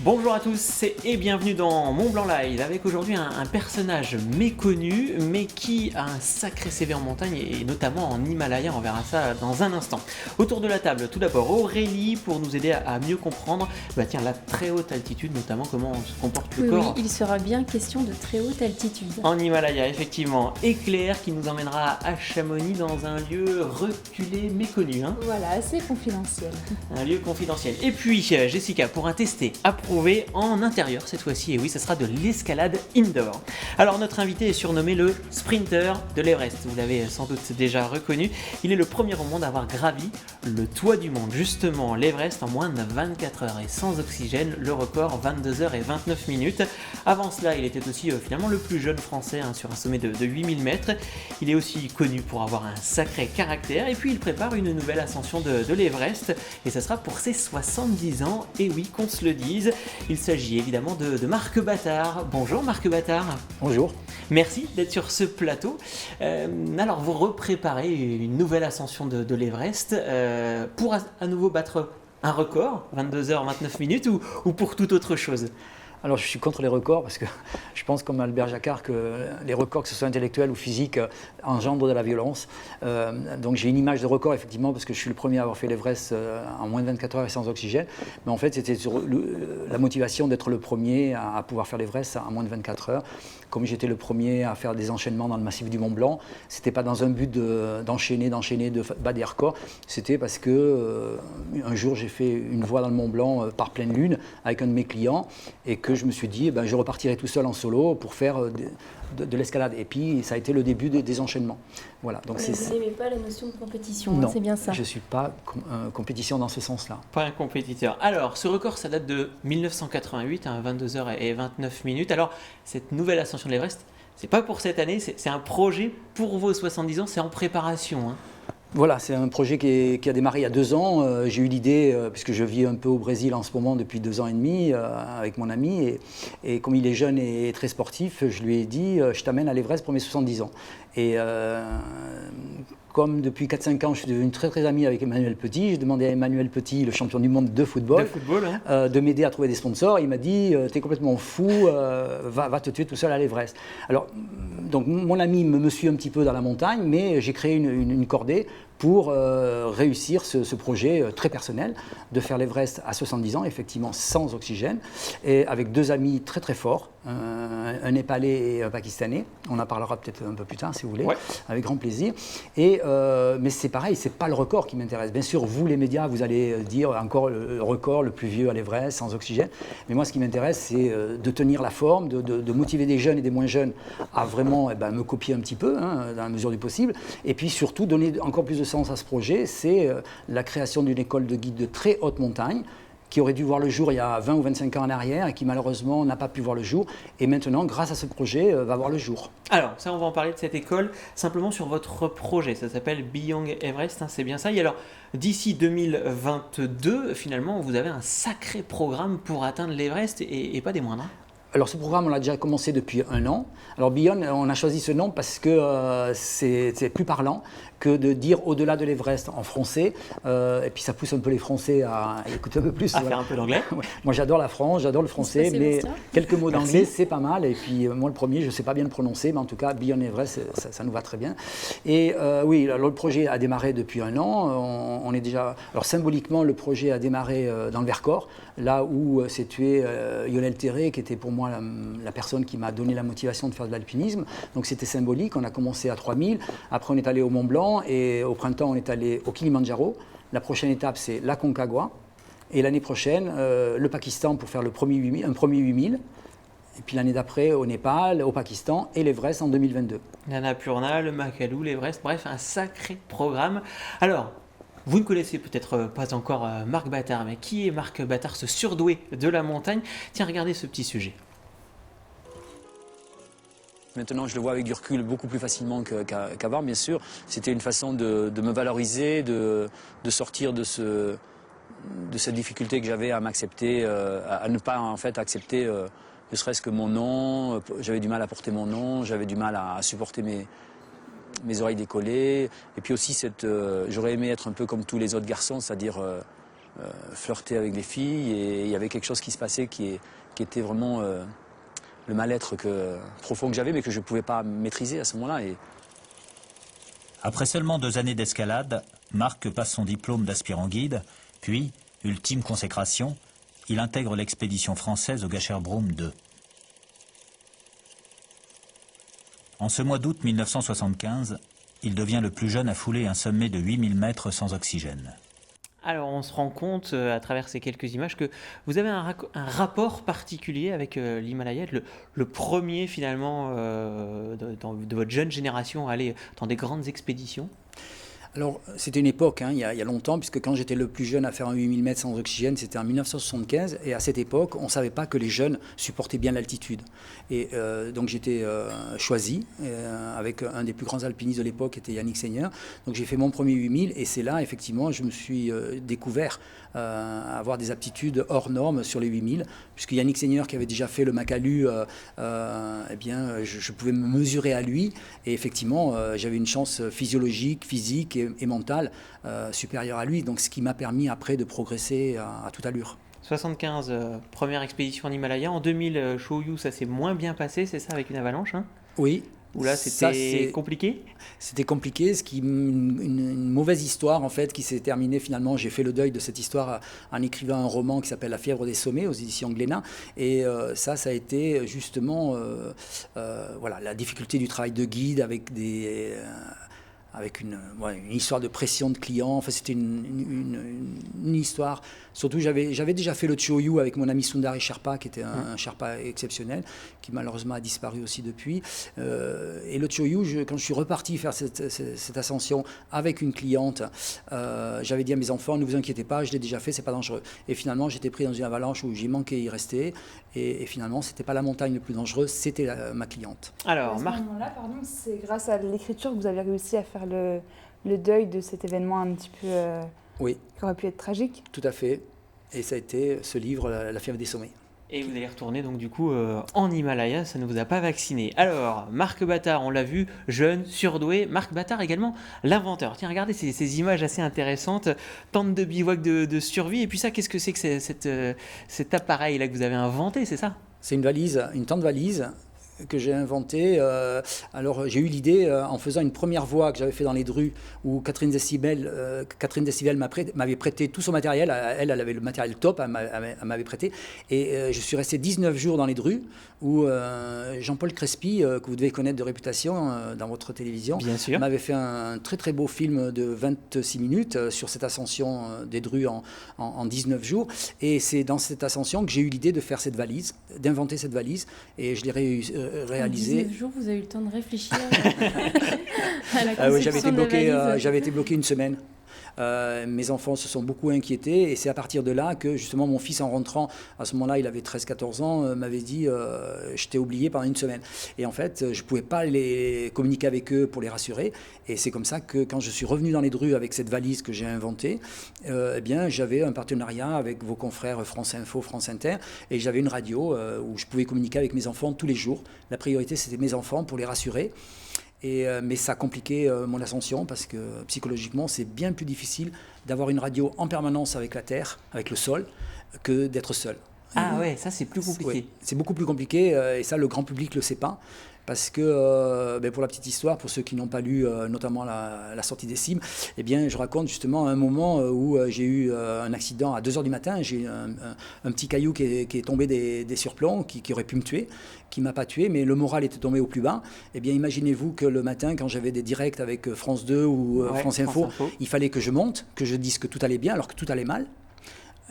Bonjour à tous et bienvenue dans Mont Blanc Live avec aujourd'hui un personnage méconnu mais qui a un sacré CV en montagne et notamment en Himalaya, on verra ça dans un instant. Autour de la table, tout d'abord Aurélie pour nous aider à mieux comprendre la très haute altitude, notamment comment se comporte le corps. Oui, il sera bien question de très haute altitude. En Himalaya, effectivement. Et Claire qui nous emmènera à Chamonix dans un lieu reculé méconnu. Voilà, assez confidentiel. Un lieu confidentiel. Et puis Jessica pour un testé approuvé en intérieur cette fois-ci. Et oui, ça sera de l'escalade indoor. Alors notre invité est surnommé le sprinter de l'Everest. Vous l'avez sans doute déjà reconnu. Il est le premier au monde à avoir gravi le toit du monde. Justement, l'Everest en moins de 24 heures et sans oxygène. Le record 22 heures et 29 minutes. Avant cela, il était aussi finalement le plus jeune français sur un sommet de 8000 mètres. Il est aussi connu pour avoir un sacré caractère. Et puis il prépare une nouvelle ascension de l'Everest. Et ça sera pour ses 70 ans. Et oui, qu'on se le dise. Il s'agit évidemment de Marc Battard. Bonjour Marc Battard. Bonjour. Merci d'être sur ce plateau. Alors vous repréparez une nouvelle ascension de l'Everest pour à nouveau battre un record, 22 heures 29 minutes ou pour toute autre chose? Alors je suis contre les records parce que je pense comme Albert Jacquard que les records, que ce soit intellectuels ou physiques, engendrent de la violence. Donc j'ai une image de record effectivement parce que je suis le premier à avoir fait l'Everest en moins de 24 heures et sans oxygène. Mais en fait c'était sur la motivation d'être le premier à pouvoir faire l'Everest en moins de 24 heures. Comme j'étais le premier à faire des enchaînements dans le massif du Mont Blanc, c'était pas dans un but d'enchaîner, de battre des records. C'était parce que un jour j'ai fait une voie dans le Mont Blanc par pleine lune avec un de mes clients et que je me suis dit je repartirai tout seul en solo pour faire de l'escalade. Et puis ça a été le début des enchaînements. Voilà. Donc vous n'aimez pas la notion de compétition, non, c'est bien ça. Je ne suis pas compétition dans ce sens-là. Pas un compétiteur. Alors, ce record, ça date de 1988, 22 heures et 29 minutes. Alors, cette nouvelle ascension de l'Everest, c'est pas pour cette année, c'est un projet pour vos 70 ans, c'est en préparation. Voilà, c'est un projet qui a démarré il y a 2 ans. J'ai eu l'idée, puisque je vis un peu au Brésil en ce moment depuis 2 ans et demi avec mon ami, et comme il est jeune et très sportif, je lui ai dit je t'amène à l'Everest pour mes 70 ans. Et comme depuis 4-5 ans, je suis devenu très très ami avec Emmanuel Petit, j'ai demandé à Emmanuel Petit, le champion du monde de football, de m'aider à trouver des sponsors. Il m'a dit t'es complètement fou, va te tuer tout seul à l'Everest. Alors, donc mon ami me suit un petit peu dans la montagne, mais j'ai créé une cordée pour réussir ce projet très personnel de faire l'Everest à 70 ans, effectivement sans oxygène, et avec 2 amis très très forts, un Népalais et un Pakistanais. On en parlera peut-être un peu plus tard si vous voulez, avec grand plaisir. Mais c'est pareil, c'est pas le record qui m'intéresse. Bien sûr, vous les médias, vous allez dire encore le record le plus vieux à l'Everest sans oxygène. Mais moi, ce qui m'intéresse, c'est de tenir la forme, de motiver des jeunes et des moins jeunes à vraiment me copier un petit peu, dans la mesure du possible. Et puis surtout, donner encore plus de sens à ce projet, c'est la création d'une école de guide de très haute montagne qui aurait dû voir le jour il y a 20 ou 25 ans en arrière et qui malheureusement n'a pas pu voir le jour. Et maintenant, grâce à ce projet, va voir le jour. Alors, ça, on va en parler de cette école, simplement sur votre projet. Ça s'appelle Beyond Everest, c'est bien ça. Et alors, d'ici 2022, finalement, vous avez un sacré programme pour atteindre l'Everest et pas des moindres. Alors ce programme, on l'a déjà commencé depuis 1 an. Alors Beyond, on a choisi ce nom parce que c'est plus parlant que de dire au-delà de l'Everest en français. Et puis ça pousse un peu les Français à écouter un peu plus. À faire un peu d'anglais. Moi j'adore la France, j'adore le français, mais quelques mots d'anglais c'est pas mal. Et puis moi le premier, je ne sais pas bien le prononcer, mais en tout cas Beyond Everest, ça nous va très bien. Et oui, alors, le projet a démarré depuis 1 an. On est déjà. Alors symboliquement, le projet a démarré dans le Vercors, là où s'est tué Lionel Terré, qui était pour moi la personne qui m'a donné la motivation de faire de l'alpinisme. Donc c'était symbolique. On a commencé à 3000, après on est allé au Mont Blanc et au printemps on est allé au Kilimandjaro. La prochaine étape c'est la Concagua et l'année prochaine le Pakistan pour faire un premier 8000. Et puis l'année d'après au Népal, au Pakistan et l'Everest en 2022. L'Annapurna, le Makalu, l'Everest, bref un sacré programme. Alors, vous ne connaissez peut-être pas encore Marc Battard, mais qui est Marc Battard, ce surdoué de la montagne? Tiens, regardez ce petit sujet. Maintenant, je le vois avec du recul beaucoup plus facilement qu'avant, bien sûr. C'était une façon de me valoriser, de sortir de cette difficulté que j'avais à m'accepter, à ne pas en fait accepter ne serait-ce que mon nom. J'avais du mal à porter mon nom, j'avais du mal à supporter mes oreilles décollées. Et puis aussi, j'aurais aimé être un peu comme tous les autres garçons, c'est-à-dire flirter avec les filles et il y avait quelque chose qui se passait qui était vraiment le mal-être profond que j'avais mais que je ne pouvais pas maîtriser à ce moment-là. Après seulement 2 années d'escalade, Marc passe son diplôme d'aspirant guide, puis, ultime consécration, il intègre l'expédition française au Gasherbrum II. En ce mois d'août 1975, il devient le plus jeune à fouler un sommet de 8000 mètres sans oxygène. Alors on se rend compte à travers ces quelques images que vous avez un rapport particulier avec l'Himalaya, le premier finalement de votre jeune génération à aller dans des grandes expéditions. Alors, c'était une époque, il y a longtemps, puisque quand j'étais le plus jeune à faire un 8000 mètres sans oxygène, c'était en 1975. Et à cette époque, on ne savait pas que les jeunes supportaient bien l'altitude. Et donc, j'étais choisi avec un des plus grands alpinistes de l'époque, qui était Yannick Seigneur. Donc, j'ai fait mon premier 8000. Et c'est là, effectivement, je me suis découvert à avoir des aptitudes hors normes sur les 8000. Puisque Yannick Seigneur, qui avait déjà fait le Makalu, eh bien, je pouvais me mesurer à lui. Et effectivement, j'avais une chance physiologique, physique et mentale supérieure à lui, donc ce qui m'a permis après de progresser à toute allure. 75, première expédition en Himalaya. En 2000, Cho-Oyu, ça s'est moins bien passé, c'est ça, avec une avalanche, hein? Oui. Où là, c'était compliqué. C'était compliqué, une mauvaise histoire en fait qui s'est terminée finalement. J'ai fait le deuil de cette histoire en écrivant un roman qui s'appelle La fièvre des sommets aux éditions Glénat. Et ça a été justement voilà, la difficulté du travail de guide avec avec une histoire de pression de clients. Enfin, c'était une histoire. Surtout, j'avais déjà fait le Cho-Oyu avec mon ami Sundari Sherpa, qui était un Sherpa exceptionnel, qui malheureusement a disparu aussi depuis. Et le Cho-Oyu, quand je suis reparti faire cette ascension avec une cliente, j'avais dit à mes enfants, ne vous inquiétez pas, je l'ai déjà fait, c'est pas dangereux. Et finalement, j'étais pris dans une avalanche où j'ai manqué y rester. Et finalement, c'était pas la montagne le plus dangereuse, c'était ma cliente. Alors, à ce moment-là, pardon, c'est grâce à l'écriture que vous avez réussi à faire le deuil de cet événement un petit peu oui, qui aurait pu être tragique. Tout à fait. Et ça a été ce livre, La fièvre des sommets. Et vous allez retourner donc du coup en Himalaya, ça ne vous a pas vacciné. Alors, Marc Battard, on l'a vu, jeune, surdoué. Marc Battard également, l'inventeur. Tiens, regardez ces images assez intéressantes. Tente de bivouac de survie. Et puis ça, qu'est-ce que c'est que cet appareil-là que vous avez inventé, c'est ça? C'est une valise, une tente valise que j'ai inventé. Alors j'ai eu l'idée en faisant une première voix que j'avais fait dans les Drues où Catherine Decibel m'avait prêté tout son matériel. Elle avait le matériel top, elle m'avait prêté. Et je suis resté 19 jours dans les Drues où Jean-Paul Crespi, que vous devez connaître de réputation dans votre télévision, m'avait fait un très très beau film de 26 minutes sur cette ascension des Drues en 19 jours. Et c'est dans cette ascension que j'ai eu l'idée de faire cette valise, d'inventer cette valise. Et je l'ai réalisé. En 19 jours, vous avez eu le temps de réfléchir à la conception de la valise. J'avais été bloqué une semaine. Mes enfants se sont beaucoup inquiétés et c'est à partir de là que justement mon fils en rentrant, à ce moment-là il avait 13-14 ans, m'avait dit je t'ai oublié pendant une semaine. Et en fait je ne pouvais pas les communiquer avec eux pour les rassurer et c'est comme ça que quand je suis revenu dans les Drues avec cette valise que j'ai inventée, eh bien j'avais un partenariat avec vos confrères France Info, France Inter et j'avais une radio où je pouvais communiquer avec mes enfants tous les jours. La priorité c'était mes enfants pour les rassurer. Mais ça a compliqué mon ascension parce que psychologiquement, c'est bien plus difficile d'avoir une radio en permanence avec la terre, avec le sol, que d'être seul. Ah ouais, ça c'est plus compliqué. Oui, c'est beaucoup plus compliqué et ça, le grand public ne le sait pas. Parce que, pour la petite histoire, pour ceux qui n'ont pas lu notamment la sortie des cimes, eh bien, je raconte justement un moment où j'ai eu un accident à 2h du matin. J'ai eu un petit caillou qui est tombé des surplombs, qui aurait pu me tuer, qui ne m'a pas tué, mais le moral était tombé au plus bas. Eh bien, imaginez-vous que le matin, quand j'avais des directs avec France 2 ou France Info, il fallait que je monte, que je dise que tout allait bien alors que tout allait mal.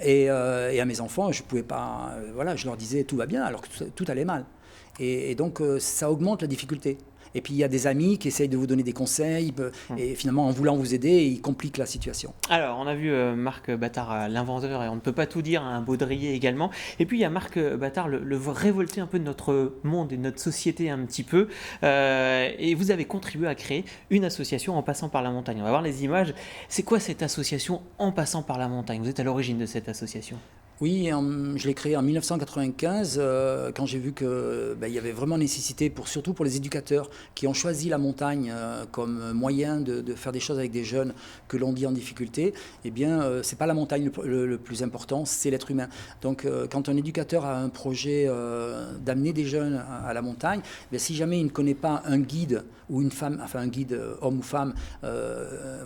Et à mes enfants, je pouvais pas, je leur disais tout va bien alors que tout allait mal. Et donc, ça augmente la difficulté. Et puis, il y a des amis qui essayent de vous donner des conseils. Et finalement, en voulant vous aider, ils compliquent la situation. Alors, on a vu Marc Battard, l'inventeur, et on ne peut pas tout dire, un Baudrier également. Et puis, il y a Marc Battard, le révolté un peu de notre monde et de notre société un petit peu. Et vous avez contribué à créer une association En passant par la montagne. On va voir les images. C'est quoi cette association En passant par la montagne? Vous êtes à l'origine de cette association? Oui, je l'ai créé en 1995 quand j'ai vu qu'il y avait vraiment nécessité, surtout pour les éducateurs qui ont choisi la montagne comme moyen de faire des choses avec des jeunes que l'on dit en difficulté. Eh bien, c'est pas la montagne le plus important, c'est l'être humain. Donc, quand un éducateur a un projet d'amener des jeunes à la montagne, si jamais il ne connaît pas un guide ou une femme, enfin un guide homme ou femme,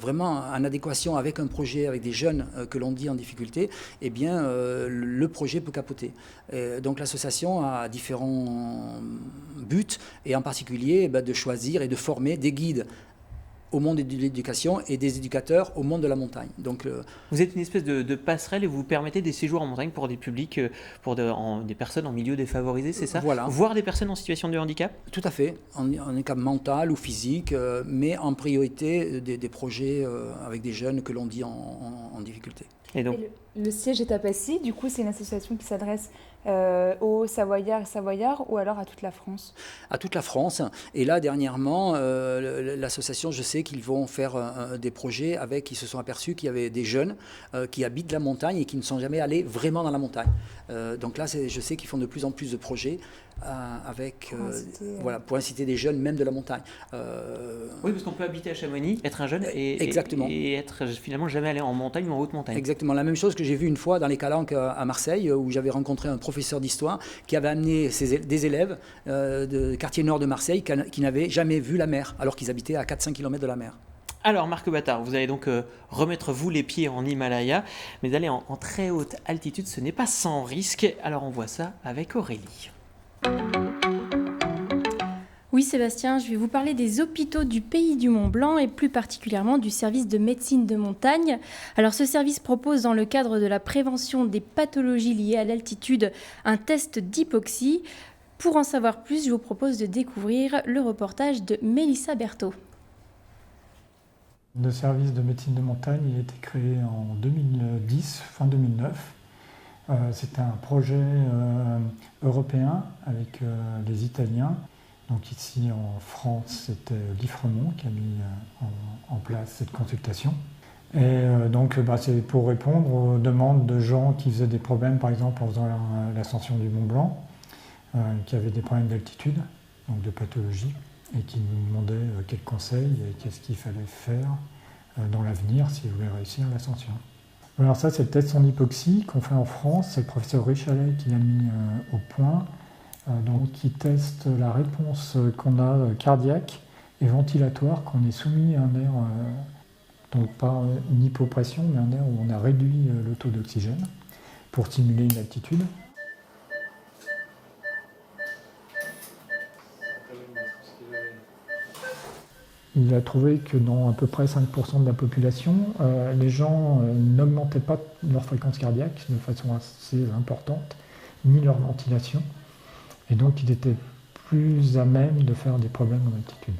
vraiment en adéquation avec un projet, avec des jeunes que l'on dit en difficulté, eh bien, le projet peut capoter. Donc l'association a différents buts, et en particulier de choisir et de former des guides au monde de l'éducation et des éducateurs au monde de la montagne. Donc, vous êtes une espèce de passerelle et vous permettez des séjours en montagne pour des publics, des personnes en milieu défavorisé, c'est ça? Voilà. Voire des personnes en situation de handicap? Tout à fait, en handicap mental ou physique, mais en priorité des projets avec des jeunes que l'on dit en difficulté. Et donc, le siège est à Passy, du coup c'est une association qui s'adresse aux Savoyards et Savoyards ou alors à toute la France? À toute la France. Et là, dernièrement, l'association, je sais qu'ils vont faire des projets ils se sont aperçus qu'il y avait des jeunes qui habitent la montagne et qui ne sont jamais allés vraiment dans la montagne. Donc là, je sais qu'ils font de plus en plus de projets pour inciter des jeunes, même de la montagne. Oui, parce qu'on peut habiter à Chamonix, être un jeune et être finalement jamais allé en montagne ou en haute montagne. Exactement, la même chose que j'ai vu une fois dans les Calanques à Marseille, où j'avais rencontré un professeur d'histoire qui avait amené des élèves de quartier nord de Marseille qui n'avaient jamais vu la mer, alors qu'ils habitaient à 4-5 km de la mer. Alors Marc Battard, vous allez donc remettre vous les pieds en Himalaya, mais d'aller en très haute altitude, ce n'est pas sans risque. Alors on voit ça avec Aurélie. Oui Sébastien, je vais vous parler des hôpitaux du pays du Mont Blanc et plus particulièrement du service de médecine de montagne. Alors ce service propose dans le cadre de la prévention des pathologies liées à l'altitude un test d'hypoxie. Pour en savoir plus, je vous propose de découvrir le reportage de Mélissa Berthaud. Le service de médecine de montagne a été créé en 2010, fin 2009. C'était un projet européen avec les Italiens. Donc ici en France, c'était l'IFREMONT qui a mis en place cette consultation. Et donc c'est pour répondre aux demandes de gens qui faisaient des problèmes, par exemple en faisant l'ascension du Mont Blanc, qui avaient des problèmes d'altitude, donc de pathologie, et qui nous demandaient quels conseils et qu'est-ce qu'il fallait faire dans l'avenir s'ils voulaient réussir l'ascension. Alors ça, c'est le test en hypoxie qu'on fait en France. C'est le professeur Richalet qui l'a mis au point, donc qui teste la réponse qu'on a cardiaque et ventilatoire quand on est soumis à un air, donc pas une hypopression, mais un air où on a réduit le taux d'oxygène pour stimuler une altitude. Il a trouvé que dans à peu près 5% de la population, les gens n'augmentaient pas leur fréquence cardiaque de façon assez importante, ni leur ventilation. Et donc, il était plus à même de faire des problèmes en altitude.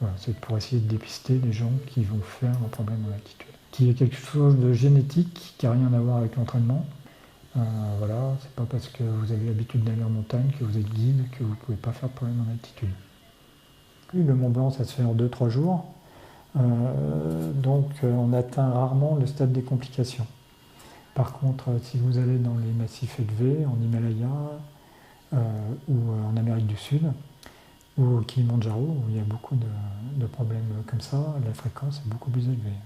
Voilà, c'est pour essayer de dépister les gens qui vont faire un problème en altitude. Qui est quelque chose de génétique, qui n'a rien à voir avec l'entraînement. Voilà, c'est pas parce que vous avez l'habitude d'aller en montagne, que vous êtes guide, que vous ne pouvez pas faire de problème en altitude. Le Mont Blanc, ça se fait en 2-3 jours. Donc, on atteint rarement le stade des complications. Par contre, si vous allez dans les massifs élevés, en Himalaya ou en Amérique du Sud, ou au Kilimandjaro, où il y a beaucoup de problèmes comme ça, la fréquence est beaucoup plus élevée.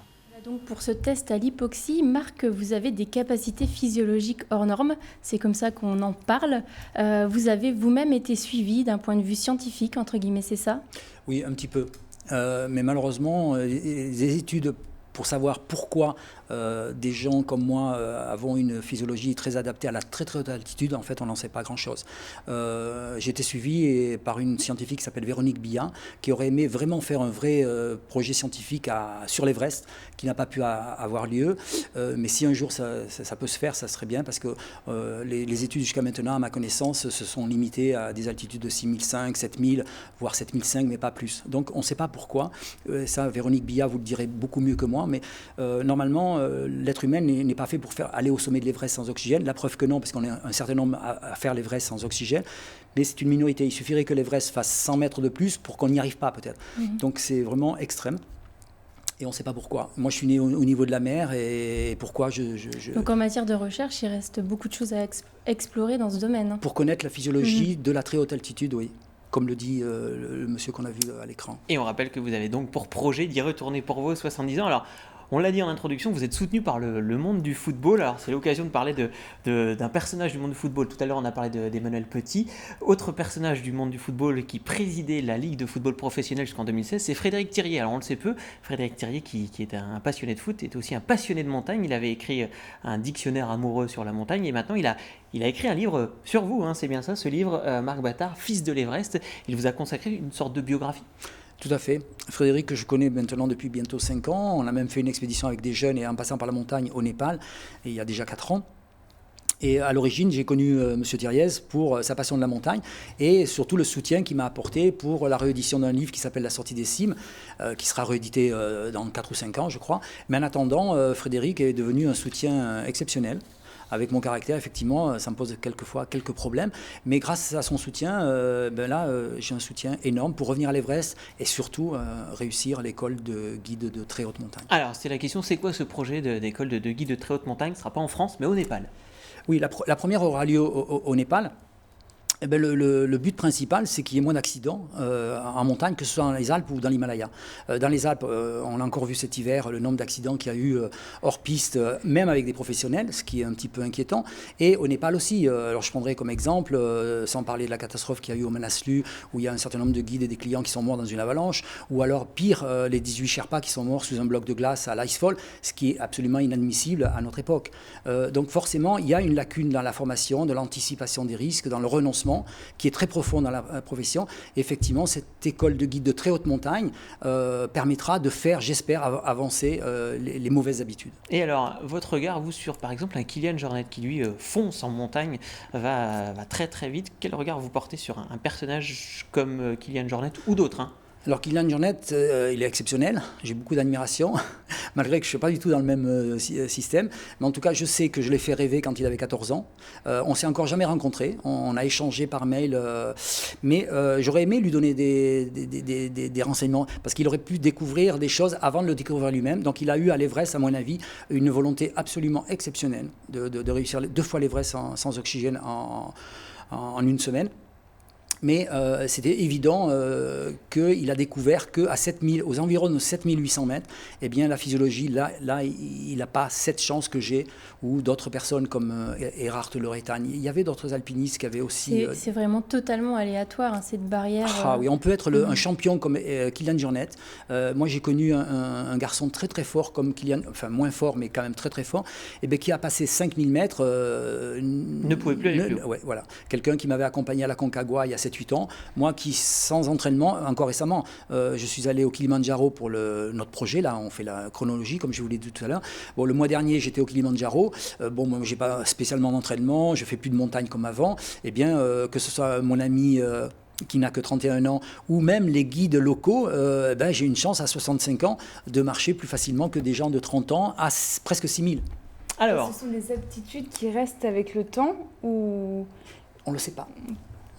Donc pour ce test à l'hypoxie, Marc, vous avez des capacités physiologiques hors normes, c'est comme ça qu'on en parle. Vous avez vous-même été suivi d'un point de vue scientifique, entre guillemets, c'est ça? Oui, un petit peu. Mais malheureusement, les études pour savoir pourquoi des gens comme moi avons une physiologie très adaptée à la très très haute altitude, en fait on n'en sait pas grand-chose. J'ai été suivi par une scientifique qui s'appelle Véronique Billat, qui aurait aimé vraiment faire un vrai projet scientifique sur l'Everest, qui n'a pas pu avoir lieu. Mais si un jour ça peut se faire, ça serait bien, parce que les études jusqu'à maintenant, à ma connaissance, se sont limitées à des altitudes de 6500, 7000, voire 7005, mais pas plus. Donc on ne sait pas pourquoi. Ça, Véronique Billat vous le direz beaucoup mieux que moi, mais normalement, l'être humain n'est pas fait pour aller au sommet de l'Everest sans oxygène. La preuve que non, parce qu'on est un certain nombre à faire l'Everest sans oxygène, mais c'est une minorité. Il suffirait que l'Everest fasse 100 mètres de plus pour qu'on n'y arrive pas, peut-être. Donc c'est vraiment extrême. Et on ne sait pas pourquoi. Moi, je suis né au niveau de la mer et pourquoi Donc en matière de recherche, il reste beaucoup de choses à explorer dans ce domaine. Pour connaître la physiologie de la très haute altitude, oui. Comme le dit le monsieur qu'on a vu à l'écran. Et on rappelle que vous avez donc pour projet d'y retourner pour vos 70 ans. Alors, on l'a dit en introduction, vous êtes soutenu par le monde du football. Alors, c'est l'occasion de parler d'un personnage du monde du football. Tout à l'heure, on a parlé d'Emmanuel Petit. Autre personnage du monde du football qui présidait la Ligue de football professionnel jusqu'en 2016, c'est Frédéric Thiriet. Alors, on le sait peu, Frédéric Thiriet, qui est un passionné de foot, est aussi un passionné de montagne. Il avait écrit un dictionnaire amoureux sur la montagne et maintenant, il a écrit un livre sur vous, hein, c'est bien ça, ce livre, Marc Battard, fils de l'Everest. Il vous a consacré une sorte de biographie. Tout à fait. Frédéric, que je connais maintenant depuis bientôt 5 ans, on a même fait une expédition avec des jeunes et en passant par la montagne au Népal, et il y a déjà 4 ans. Et à l'origine, j'ai connu M. Thiriez pour sa passion de la montagne et surtout le soutien qu'il m'a apporté pour la réédition d'un livre qui s'appelle La sortie des cimes, qui sera réédité dans 4 ou 5 ans, je crois. Mais en attendant, Frédéric est devenu un soutien exceptionnel. Avec mon caractère, effectivement, ça me pose quelquefois quelques problèmes. Mais grâce à son soutien, j'ai un soutien énorme pour revenir à l'Everest et surtout réussir l'école de guide de très haute montagne. Alors, c'est la question, c'est quoi ce projet d'école de guide de très haute montagne? Ce ne sera pas en France, mais au Népal. Oui, la première aura lieu au Népal. Eh bien, le but principal, c'est qu'il y ait moins d'accidents en montagne, que ce soit dans les Alpes ou dans l'Himalaya. Dans les Alpes, on a encore vu cet hiver le nombre d'accidents qu'il y a eu hors piste, même avec des professionnels, ce qui est un petit peu inquiétant. Et au Népal aussi, alors je prendrai comme exemple, sans parler de la catastrophe qu'il y a eu au Manaslu, où il y a un certain nombre de guides et des clients qui sont morts dans une avalanche, ou alors pire, les 18 Sherpas qui sont morts sous un bloc de glace à l'Icefall, ce qui est absolument inadmissible à notre époque. Donc forcément, il y a une lacune dans la formation, de l'anticipation des risques, dans le renoncement, qui est très profond dans la profession. Et effectivement, cette école de guide de très haute montagne permettra de faire, j'espère, avancer les mauvaises habitudes. Et alors, votre regard, vous, sur par exemple un Kilian Jornet qui lui fonce en montagne, va très très vite, quel regard vous portez sur un personnage comme Kilian Jornet ou d'autres, hein? Alors Kilian Jornet, il est exceptionnel, j'ai beaucoup d'admiration, malgré que je ne suis pas du tout dans le même système. Mais en tout cas, je sais que je l'ai fait rêver quand il avait 14 ans. On ne s'est encore jamais rencontrés, on a échangé par mail, mais j'aurais aimé lui donner des renseignements, parce qu'il aurait pu découvrir des choses avant de le découvrir lui-même. Donc il a eu à l'Everest, à mon avis, une volonté absolument exceptionnelle de réussir 2 fois l'Everest sans oxygène en une semaine. Mais c'était évident qu'il a découvert qu'à 7000, aux environs de 7800 mètres, eh bien, la physiologie, là il n'a pas cette chance que j'ai, ou d'autres personnes comme Erhard Loretan. Il y avait d'autres alpinistes qui avaient aussi... C'est vraiment totalement aléatoire, hein, cette barrière. Ah oui, on peut être un champion comme Kilian Jornet. Moi, j'ai connu un garçon très très fort comme Kilian, enfin moins fort, mais quand même très très fort, et bien, qui a passé 5000 mètres... ne pouvait plus aller plus haut. Ouais, voilà. Quelqu'un qui m'avait accompagné à la Concagua il y a 7-8 ans. Moi qui, sans entraînement, encore récemment, je suis allé au Kilimandjaro pour notre projet. Là, on fait la chronologie, comme je vous l'ai dit tout à l'heure. Bon, le mois dernier, j'étais au Kilimandjaro. Moi, je n'ai pas spécialement d'entraînement. Je ne fais plus de montagne comme avant. Eh bien, que ce soit mon ami... qui n'a que 31 ans, ou même les guides locaux, j'ai une chance à 65 ans de marcher plus facilement que des gens de 30 ans à presque 6000. Alors, ce sont des aptitudes qui restent avec le temps ou... On ne le sait pas.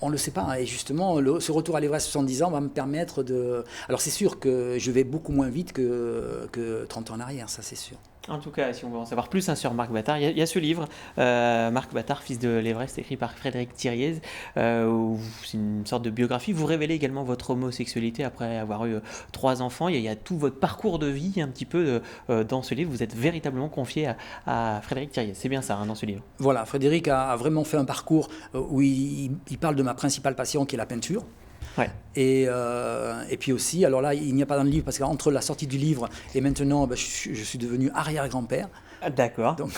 On ne le sait pas. Et justement, ce retour à l'Everest à 70 ans va me permettre de... Alors c'est sûr que je vais beaucoup moins vite que 30 ans en arrière, ça c'est sûr. En tout cas, si on veut en savoir plus sur Marc Battard, il y a ce livre, Marc Battard, fils de l'Everest, écrit par Frédéric Thiriez, où c'est une sorte de biographie. Vous révélez également votre homosexualité après avoir eu 3 enfants. Il y a tout votre parcours de vie un petit peu dans ce livre. Vous êtes véritablement confié à Frédéric Thiriez. C'est bien ça, hein, dans ce livre. Voilà, Frédéric a vraiment fait un parcours où il parle de ma principale passion qui est la peinture. Ouais. Et puis aussi, alors là, il n'y a pas dans le livre, parce qu'entre la sortie du livre et maintenant, je suis devenu arrière-grand-père. Ah, d'accord. Donc,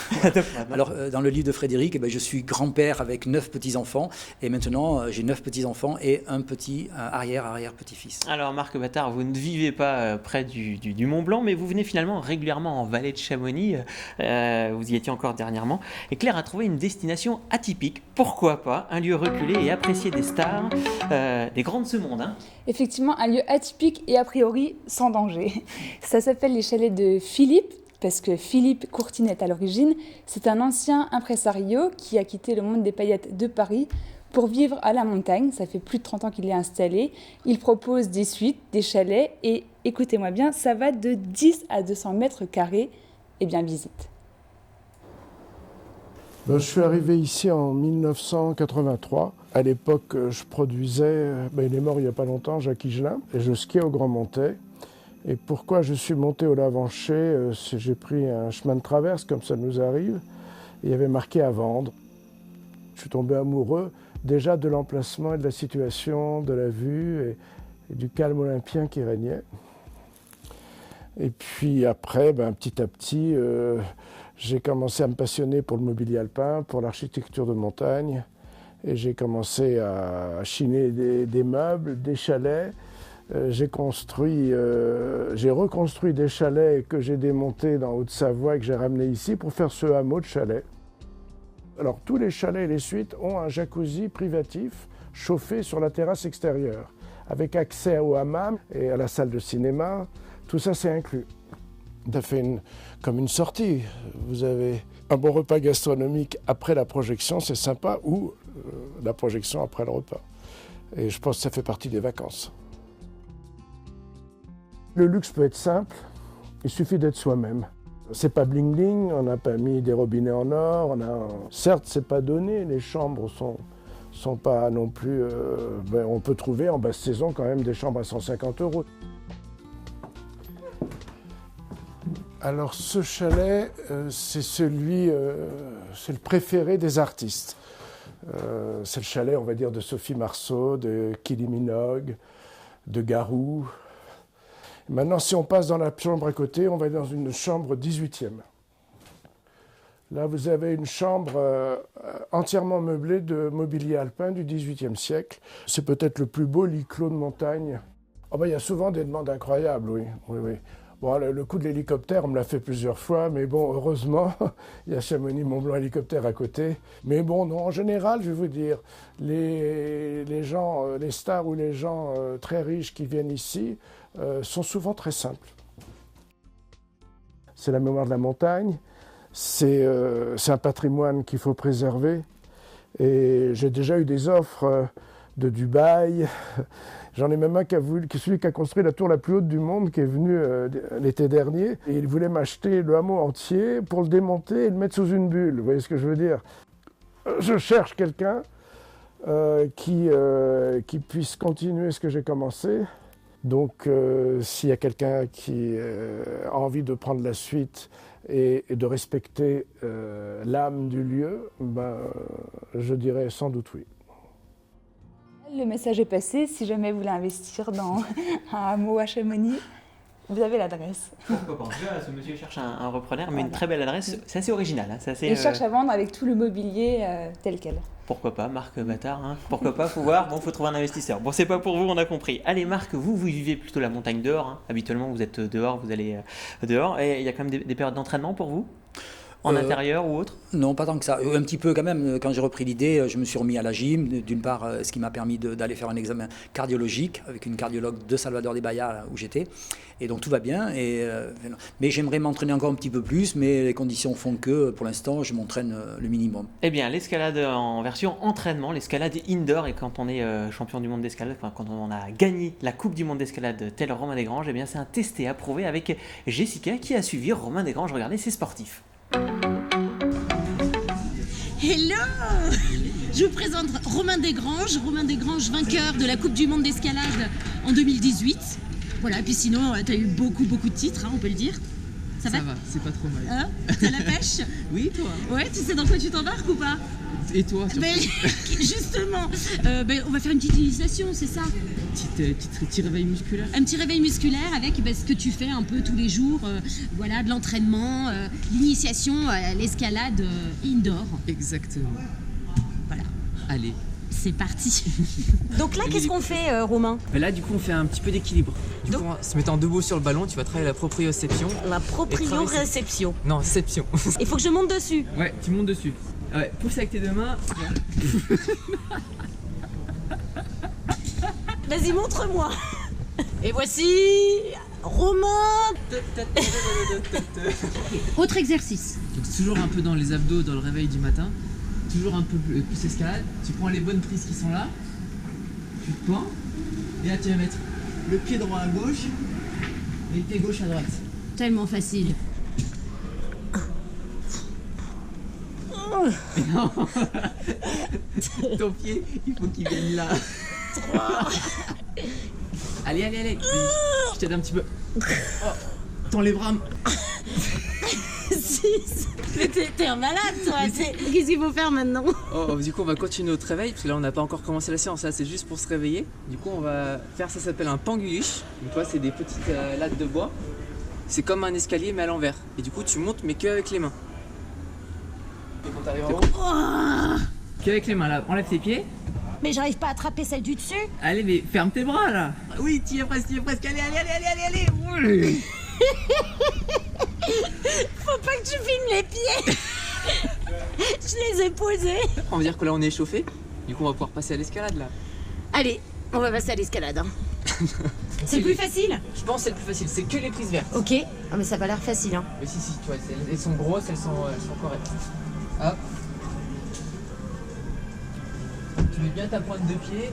alors, dans le livre de Frédéric, je suis grand-père avec 9 petits-enfants. Et maintenant, j'ai 9 petits-enfants et un petit arrière-petit-fils. Alors, Marc Battard, vous ne vivez pas près du Mont Blanc, mais vous venez finalement régulièrement en vallée de Chamonix. Vous y étiez encore dernièrement. Et Claire a trouvé une destination atypique. Pourquoi pas? Un lieu reculé et apprécié des stars, des grandes ce monde. Hein. Effectivement, un lieu atypique et a priori sans danger. Ça s'appelle les chalets de Philippe, parce que Philippe Courtinette à l'origine, c'est un ancien impresario qui a quitté le monde des paillettes de Paris Pour vivre à la montagne, ça fait plus de 30 ans qu'il est installé, il propose des suites, des chalets et, écoutez-moi bien, ça va de 10 à 200 mètres carrés. Eh bien, visite. Je suis arrivé ici en 1983. À l'époque, je produisais, il est mort il n'y a pas longtemps, Jacques Higelin, et je skiais au Grand Montet. Et pourquoi je suis monté au Lavancher, j'ai pris un chemin de traverse, comme ça nous arrive, et il y avait marqué à vendre. Je suis tombé amoureux déjà de l'emplacement et de la situation, de la vue et du calme olympien qui régnait. Et puis après, petit à petit, j'ai commencé à me passionner pour le mobilier alpin, pour l'architecture de montagne. Et j'ai commencé à chiner des meubles, des chalets. J'ai reconstruit des chalets que j'ai démontés dans Haute-Savoie et que j'ai ramenés ici pour faire ce hameau de chalets. Alors tous les chalets et les suites ont un jacuzzi privatif chauffé sur la terrasse extérieure, avec accès au hammam et à la salle de cinéma. Tout ça, c'est inclus. Ça fait comme une sortie. Vous avez un bon repas gastronomique après la projection, c'est sympa, ou la projection après le repas. Et je pense que ça fait partie des vacances. Le luxe peut être simple, il suffit d'être soi-même. C'est pas bling-bling, on n'a pas mis des robinets en or, certes, c'est pas donné, les chambres sont pas non plus... on peut trouver en basse saison quand même des chambres à 150 €. Alors ce chalet, c'est c'est le préféré des artistes. C'est le chalet, on va dire, de Sophie Marceau, de Kylie Minogue, de Garou. Maintenant, si on passe dans la chambre à côté, on va dans une chambre 18e. Là, vous avez une chambre entièrement meublée de mobilier alpin du XVIIIe siècle. C'est peut-être le plus beau lit clos de montagne. Il y a souvent des demandes incroyables, oui. Bon, le coup de l'hélicoptère, on me l'a fait plusieurs fois, mais bon, heureusement, il y a Chamonix-Mont-Blanc hélicoptère à côté. Mais bon, non, en général, je vais vous dire, les gens, les stars ou les gens très riches qui viennent ici sont souvent très simples. C'est la mémoire de la montagne, c'est un patrimoine qu'il faut préserver. Et j'ai déjà eu des offres de Dubaï. J'en ai même un celui qui a construit la tour la plus haute du monde, qui est venu l'été dernier. Et il voulait m'acheter le hameau entier pour le démonter et le mettre sous une bulle. Vous voyez ce que je veux dire? Je cherche quelqu'un qui puisse continuer ce que j'ai commencé. Donc s'il y a quelqu'un qui a envie de prendre la suite et de respecter l'âme du lieu, je dirais sans doute oui. Le message est passé. Si jamais vous voulez investir dans un hameau à Chamonix, vous avez l'adresse. Pourquoi pas? Ce monsieur cherche un repreneur, mais une très belle adresse. C'est assez original. Il cherche à vendre avec tout le mobilier tel quel. Pourquoi pas, Marc Bâtard, hein. Pourquoi pas, faut voir. Bon, faut trouver un investisseur. Bon, c'est pas pour vous, on a compris. Allez, Marc, vous vivez plutôt la montagne dehors. Hein. Habituellement, vous êtes dehors, vous allez dehors. Et il y a quand même des périodes d'entraînement pour vous? En intérieur ou autre? Non, pas tant que ça. Un petit peu quand même. Quand j'ai repris l'idée, je me suis remis à la gym. D'une part, ce qui m'a permis d'aller faire un examen cardiologique avec une cardiologue de Salvador de Bahia, où j'étais. Et donc tout va bien. Mais j'aimerais m'entraîner encore un petit peu plus, mais les conditions font que, pour l'instant, je m'entraîne le minimum. Eh bien, l'escalade en version entraînement, l'escalade indoor, et quand on est champion du monde d'escalade, quand on a gagné la Coupe du monde d'escalade tel Romain Desgranges, eh bien, c'est un testé approuvé avec Jessica qui a suivi Romain Desgranges. Regardez, c'est sportif. Hello! Je vous présente Romain Desgranges, vainqueur de la Coupe du monde d'escalade en 2018. Voilà, et puis sinon, tu as eu beaucoup de titres, hein, on peut le dire. Ça va, c'est pas trop mal. Hein? T'as la pêche? Oui, toi? Ouais, tu sais dans quoi tu t'embarques ou pas? Et toi, justement, on va faire une petite initiation, c'est ça? Petit réveil musculaire. Un petit réveil musculaire avec ce que tu fais un peu tous les jours, voilà, de l'entraînement, l'initiation à l'escalade indoor. Exactement. Voilà. Allez. C'est parti. Donc là, qu'est-ce qu'on fait, Romain? Là, du coup, on fait un petit peu d'équilibre. Du coup, en se mettant debout sur le ballon, tu vas travailler la proprioception. La proprioception. Non, seption. Il faut que je monte dessus. Ouais, tu montes dessus. Ouais, pousse avec tes deux mains. Vas-y, montre-moi. Et voici Romain. Autre exercice. Donc toujours un peu dans les abdos, dans le réveil du matin. toujours un peu plus escalade. Tu prends les bonnes prises qui sont là, tu te pends, et là tu vas mettre le pied droit à gauche et le pied gauche à droite. Tellement facile. Non. Ton pied, il faut qu'il vienne là. 3. Allez, vas-y, je t'aide un petit peu. Oh, tends les bras. 6. T'es un malade, toi. Qu'est-ce qu'il faut faire maintenant? Du coup, on va continuer notre réveil, parce que là, on n'a pas encore commencé la séance. Là, c'est juste pour se réveiller. Du coup, on va faire, ça s'appelle un panguluche. Donc, toi, c'est des petites lattes de bois. C'est comme un escalier, mais à l'envers. Et du coup, tu montes, mais que avec les mains. Et quand t'arrives en haut, que avec les mains, là. Enlève tes pieds. Mais j'arrive pas à attraper celle du dessus. Allez, mais ferme tes bras, là. Oui, tu y es presque. Allez. Faut pas que tu filmes les pieds. Je les ai posés. On va dire que là, on est échauffé. Du coup, on va pouvoir passer à l'escalade, là. Allez, on va passer à l'escalade. Hein. C'est le plus facile? Je pense que c'est le plus facile. C'est que les prises vertes. Ok. Ah, mais ça a pas l'air facile. Hein. Mais si, tu vois, elles sont grosses, elles sont correctes. Hop. Tu mets bien ta pointe de pied.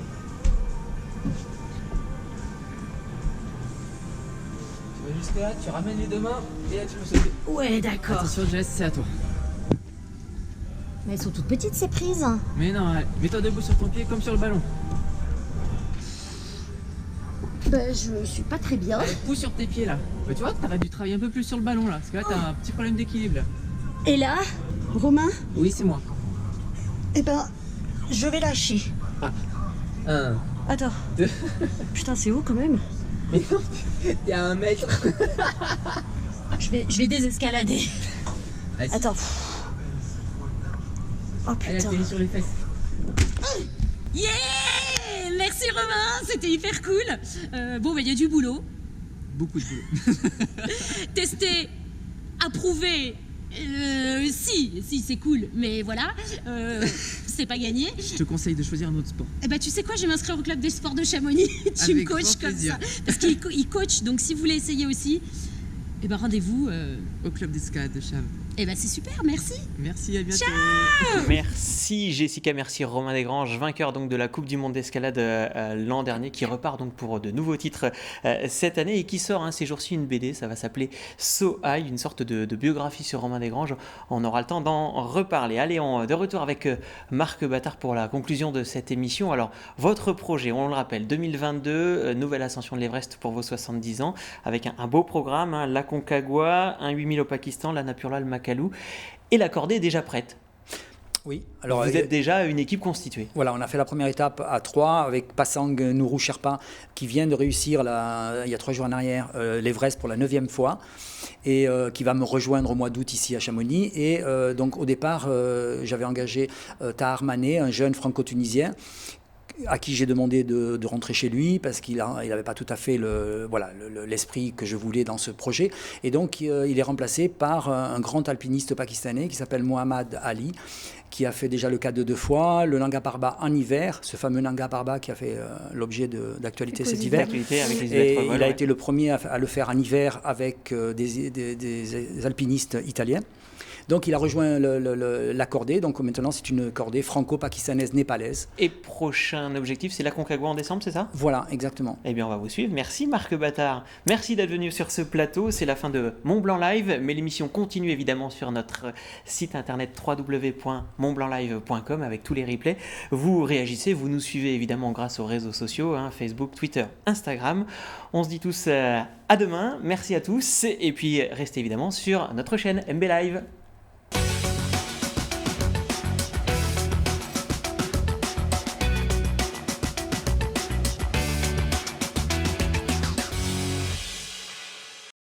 Tu vas jusque là, tu ramènes les deux mains et là tu peux sauter. Ouais, d'accord. Attention, Jess, c'est à toi. Mais elles sont toutes petites ces prises. Mais non, allez, mets-toi debout sur ton pied comme sur le ballon. Bah, je suis pas très bien. Allez, pousse sur tes pieds là. Bah, tu vois que t'aurais dû travailler un peu plus sur le ballon là, parce que là t'as un petit problème d'équilibre là. Et là, Romain? Oui, c'est moi. Eh ben, je vais lâcher. 1. Attends. 2. Putain, c'est haut quand même. Mais non, t'es à 1 mètre. Je vais désescalader. Vas-y. Attends. Oh Allez, putain. atterris sur les fesses. Yeah! Merci Romain, c'était hyper cool. Bon, bah, il y a du boulot. Beaucoup de boulot. Tester, approuver. Si, c'est cool, mais voilà, c'est pas gagné. Je te conseille de choisir un autre sport. Eh ben, tu sais quoi, je vais m'inscrire au club des sports de Chamonix. Tu me coaches comme ça. Parce qu'il coach, donc si vous voulez essayer aussi, eh ben rendez-vous au club d'escalade de Chaves. Eh ben c'est super, merci. Merci, à bientôt. Ciao. Merci Jessica, merci Romain Desgranges, vainqueur donc de la Coupe du Monde d'escalade l'an dernier, qui repart donc pour de nouveaux titres cette année et qui sort ces jours-ci une BD, ça va s'appeler So High, une sorte de biographie sur Romain Desgranges. On aura le temps d'en reparler. Allez, de retour avec Marc Battard pour la conclusion de cette émission. Alors, votre projet, on le rappelle, 2022, nouvelle ascension de l'Everest pour vos 70 ans, avec un beau programme, la Concagua, un 8000 au Pakistan, la Napurla, le Makalu, et la cordée est déjà prête. Oui, alors vous êtes déjà une équipe constituée. Voilà, on a fait la première étape à 3 avec Pasang Nourou Sherpa qui vient de réussir il y a 3 jours en arrière l'Everest pour la 9e fois et qui va me rejoindre au mois d'août ici à Chamonix. Et donc au départ, j'avais engagé Tahar Mané, un jeune franco-tunisien à qui j'ai demandé de rentrer chez lui parce qu'il n'avait pas tout à fait l'esprit que je voulais dans ce projet. Et donc, il est remplacé par un grand alpiniste pakistanais qui s'appelle Mohammad Ali, qui a fait déjà le K2 2 fois, le Nanga Parbat en hiver, ce fameux Nanga Parbat qui a fait l'objet d'actualité cet hiver. Et il a été le premier à le faire en hiver avec des alpinistes italiens. Donc il a rejoint la cordée, donc maintenant c'est une cordée franco-pakistanaise népalaise. Et prochain objectif, c'est la Concagua en décembre, c'est ça ? Voilà, exactement. Eh bien on va vous suivre. Merci Marc Battard. Merci d'être venu sur ce plateau. C'est la fin de Mont Blanc Live, mais l'émission continue évidemment sur notre site internet www.montblanclive.com avec tous les replays. Vous réagissez, vous nous suivez évidemment grâce aux réseaux sociaux, Facebook, Twitter, Instagram. On se dit tous à demain. Merci à tous et puis restez évidemment sur notre chaîne MB Live.